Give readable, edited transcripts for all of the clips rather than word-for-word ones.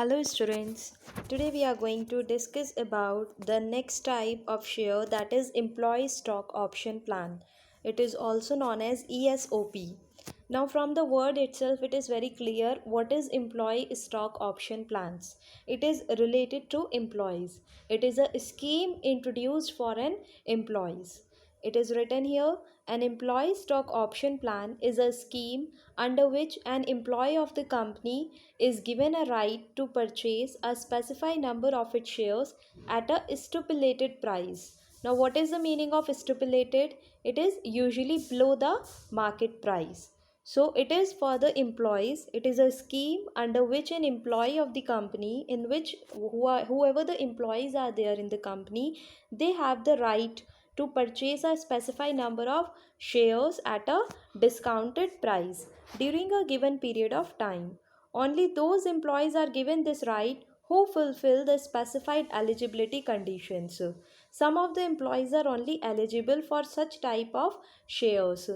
Hello students. Today we are going to discuss about the next type of share, that is employee stock option plan. It is also known as ESOP. Now from the word itself it is very clear what is employee stock option plans. It is related to employees. It is a scheme introduced for an employees. It is written here, an employee stock option plan is a scheme under which an employee of the company is given a right to purchase a specified number of its shares at a stipulated price. Now, what is the meaning of stipulated? It is usually below the market price. So, it is for the employees. It is a scheme under which an employee of the company, in which whoever the employees are there in the company, they have the right to purchase a specified number of shares at a discounted price during a given period of time. Only those employees are given this right who fulfill the specified eligibility conditions. Some of the employees are only eligible for such type of shares.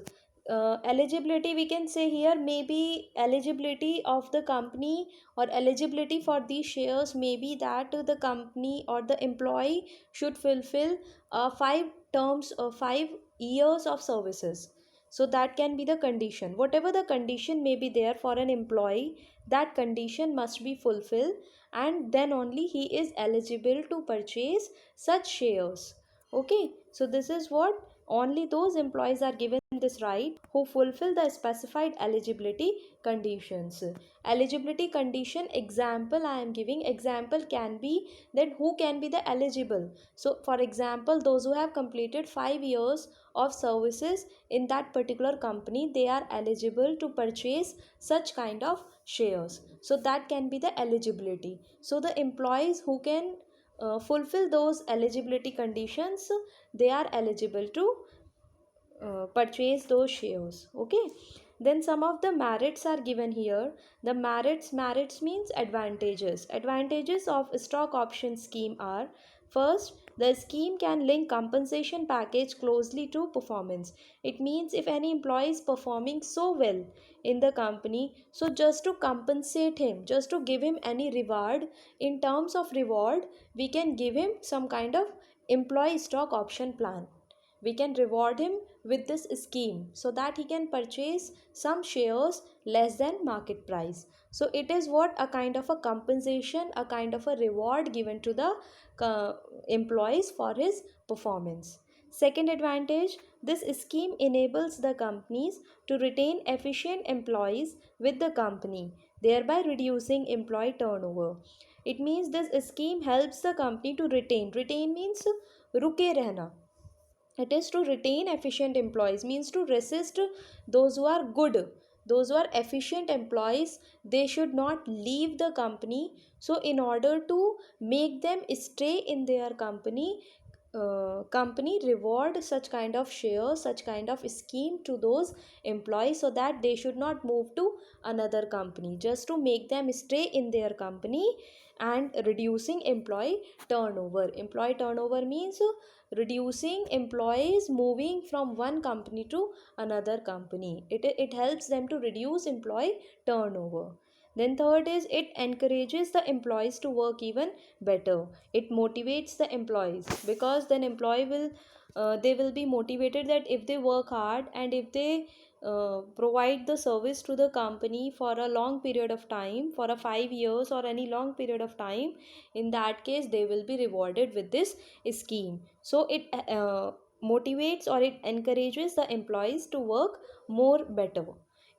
Eligibility, we can say here, maybe eligibility of the company or eligibility for these shares may be that the company or the employee should fulfill 5 years of services. So that can be the condition. Whatever the condition may be there for an employee, that condition must be fulfilled, and then only he is eligible to purchase such shares. Okay, so this is what only those employees are given this right who fulfill the specified eligibility conditions. Eligibility condition example I am giving. Example can be that who can be the eligible. So for example, those who have completed 5 years of services in that particular company, they are eligible to purchase such kind of shares. So that can be the eligibility. So the employees who can fulfill those eligibility conditions, they are eligible to purchase those shares. Okay, then some of the merits are given here. The merits means advantages of stock option scheme are: first, the scheme can link compensation package closely to performance. It means if any employee is performing so well in the company, so just to compensate him, just to give him any reward, in terms of reward we can give him some kind of employee stock option plan. We can reward him with this scheme so that he can purchase some shares less than market price. So it is what a kind of a compensation, a kind of a reward given to the employees for his performance. Second advantage, this scheme enables the companies to retain efficient employees with the company, thereby reducing employee turnover. It means this scheme helps the company to retain means रुके रहना. It is to retain efficient employees, means to resist those who are good, those who are efficient employees. They should not leave the company. So in order to make them stay in their company, company reward such kind of shares, such kind of scheme to those employees, so that they should not move to another company, just to make them stay in their company and reducing employee turnover means reducing employees moving from one company to another company. It helps them to reduce employee turnover. Then third is, it encourages the employees to work even better. It motivates the employees, because then employee will they will be motivated that if they work hard and if they provide the service to the company for a long period of time, for a 5 years or any long period of time, in that case they will be rewarded with this scheme. So it motivates or it encourages the employees to work more better.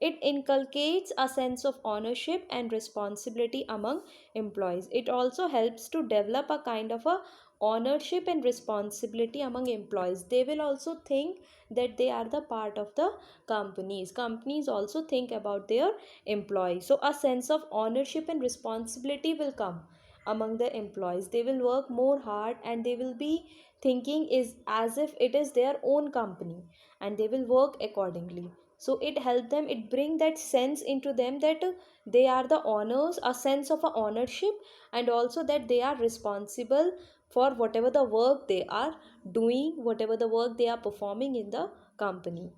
It inculcates a sense of ownership and responsibility among employees. It also helps to develop a kind of a ownership and responsibility among employees. They will also think that they are the part of the companies also think about their employees. So a sense of ownership and responsibility will come among the employees. They will work more hard and they will be thinking is as if it is their own company, and they will work accordingly. So it help them, it bring that sense into them that they are the owners, a sense of a ownership, and also that they are responsible for whatever the work they are doing, whatever the work they are performing in the company.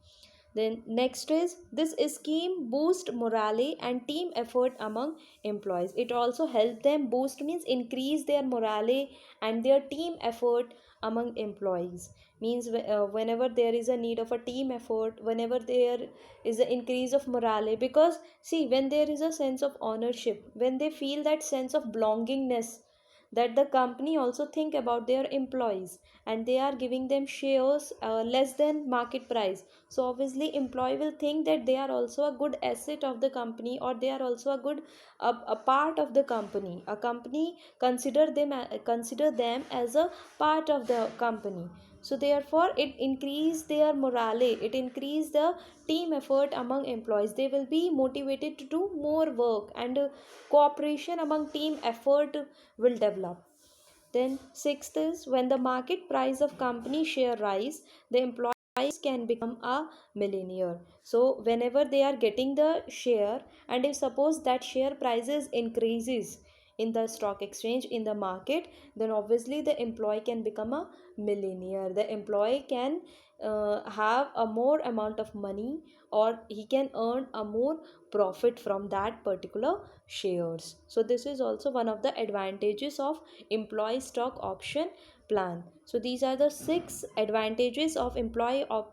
Then next is this scheme boost morale and team effort among employees. It also help them boost means increase their morale and their team effort among employees. Means whenever there is a need of a team effort, whenever there is an increase of morale, because see, when there is a sense of ownership, when they feel that sense of belongingness, that the company also think about their employees and they are giving them shares less than market price, so obviously employee will think that they are also a good asset of the company, or they are also a good a part of the company. A company consider them as a part of the company. So therefore it increase their morale, it increase the team effort among employees. They will be motivated to do more work, and cooperation among team effort will develop. Then sixth is when the market price of company share rise, the employees can become a millionaire. So whenever they are getting the share, and if suppose that share prices increases in the stock exchange, in the market, then obviously the employee can become a millionaire. The employee can have a more amount of money, or he can earn a more profit from that particular shares. So this is also one of the advantages of employee stock option plan. So these are the six advantages of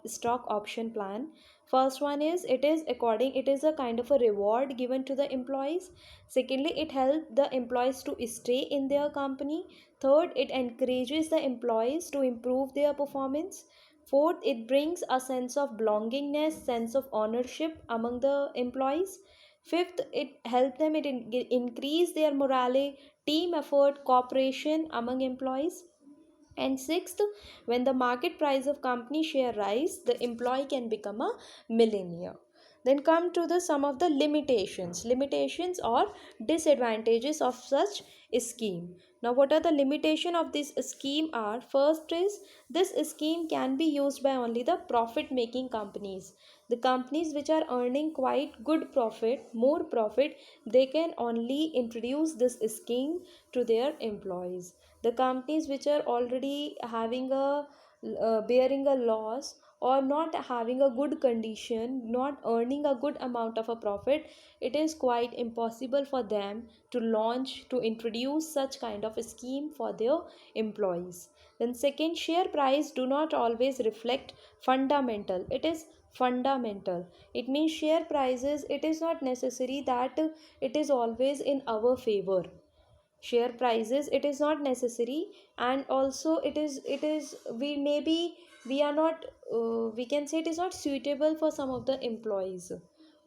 stock option plan. First one is, it is a kind of a reward given to the employees. Secondly, it helps the employees to stay in their company. Third, it encourages the employees to improve their performance. Fourth, it brings a sense of belongingness, sense of ownership among the employees. Fifth, it helps them, increase their morale, team effort, cooperation among employees. And sixth, when the market price of company share rise, the employee can become a millionaire. Then come to the some of the limitations or disadvantages of such scheme. Now what are the limitation of this scheme are? First is, this scheme can be used by only the profit making companies. The companies which are earning quite good profit, more profit, they can only introduce this scheme to their employees. The companies which are already having a bearing a loss, or not having a good condition, not earning a good amount of a profit, it is quite impossible for them to launch, to introduce such kind of a scheme for their employees. Then second, share price do not always reflect fundamental. It is fundamental. It means share prices, it is not necessary that it is always in our favor. Share prices, it is not necessary. And also it is we maybe we are not we can say it is not suitable for some of the employees.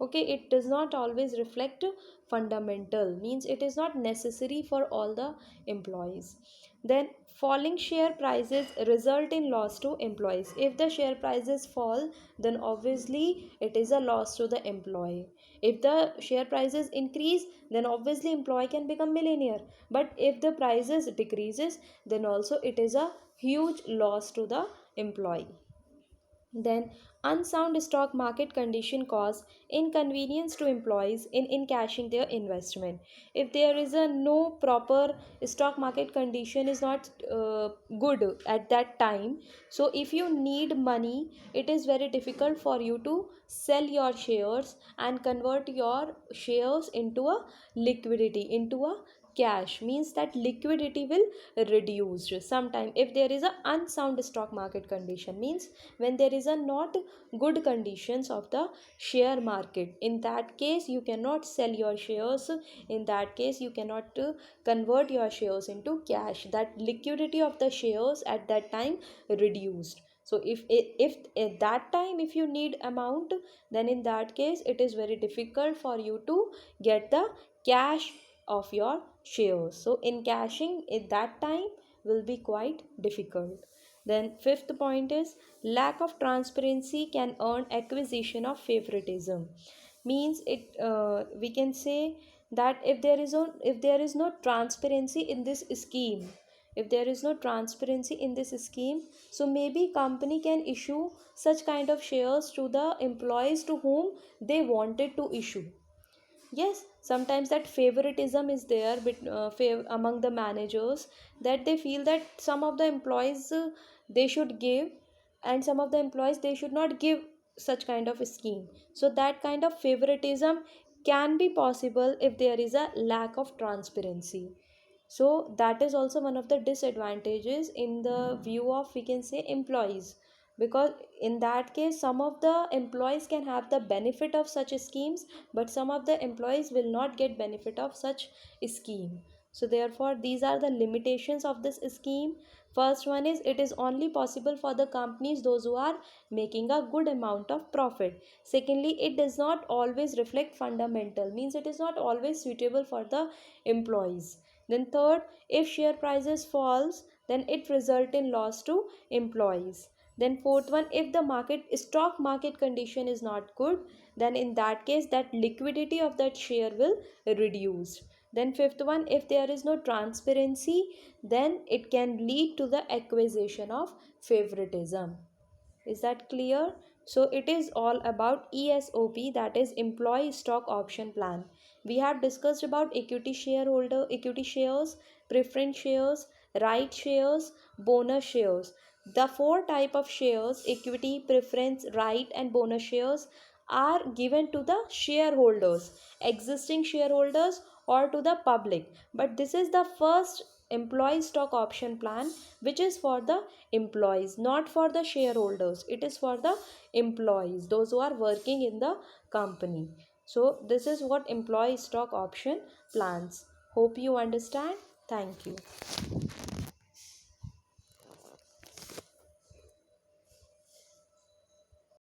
Okay, it does not always reflect fundamental, means it is not necessary for all the employees. Then falling share prices result in loss to employees. If the share prices fall, then obviously it is a loss to the employee. If the share prices increase, then obviously employee can become millionaire. But if the prices decreases, then also it is a huge loss to the employee. Then unsound stock market condition cause inconvenience to employees in cashing their investment. If there is a no proper stock market condition is not good at that time, so if you need money, it is very difficult for you to sell your shares and convert your shares into a liquidity, into a cash. Means that liquidity will reduce sometime if there is a unsound stock market condition. Means when there is a not good conditions of the share market, in that case you cannot sell your shares, in that case you cannot convert your shares into cash. That liquidity of the shares at that time reduced. So if at that time if you need amount, then in that case it is very difficult for you to get the cash of your shares. So in cashing at that time will be quite difficult. Then fifth point is, lack of transparency can earn acquisition of favoritism. Means it we can say that if there is no transparency in this scheme, if there is no transparency in this scheme, so maybe company can issue such kind of shares to the employees to whom they wanted to issue. Yes, sometimes that favoritism is there among the managers, that they feel that some of the employees they should give, and some of the employees they should not give such kind of scheme. So that kind of favoritism can be possible if there is a lack of transparency. So that is also one of the disadvantages in the view of, we can say, employees, because in that case some of the employees can have the benefit of such schemes, but some of the employees will not get benefit of such scheme. So therefore these are the limitations of this scheme. First one is, it is only possible for the companies those who are making a good amount of profit. Secondly, it does not always reflect fundamental, means it is not always suitable for the employees. Then third, if share prices falls, then it result in loss to employees. Then fourth one, if the stock market condition is not good, then in that case that liquidity of that share will reduce. Then fifth one, if there is no transparency, then it can lead to the acquisition of favoritism. Is that clear? So it is all about ESOP, that is employee stock option plan. We have discussed about equity shares, preference shares, right shares, bonus shares. The four type of shares, equity, preference, right and bonus shares, are given to the shareholders, existing shareholders or to the public. But this is the first employee stock option plan which is for the employees, not for the shareholders. It is for the employees, those who are working in the company. So this is what employee stock option plans. Hope you understand. Thank you.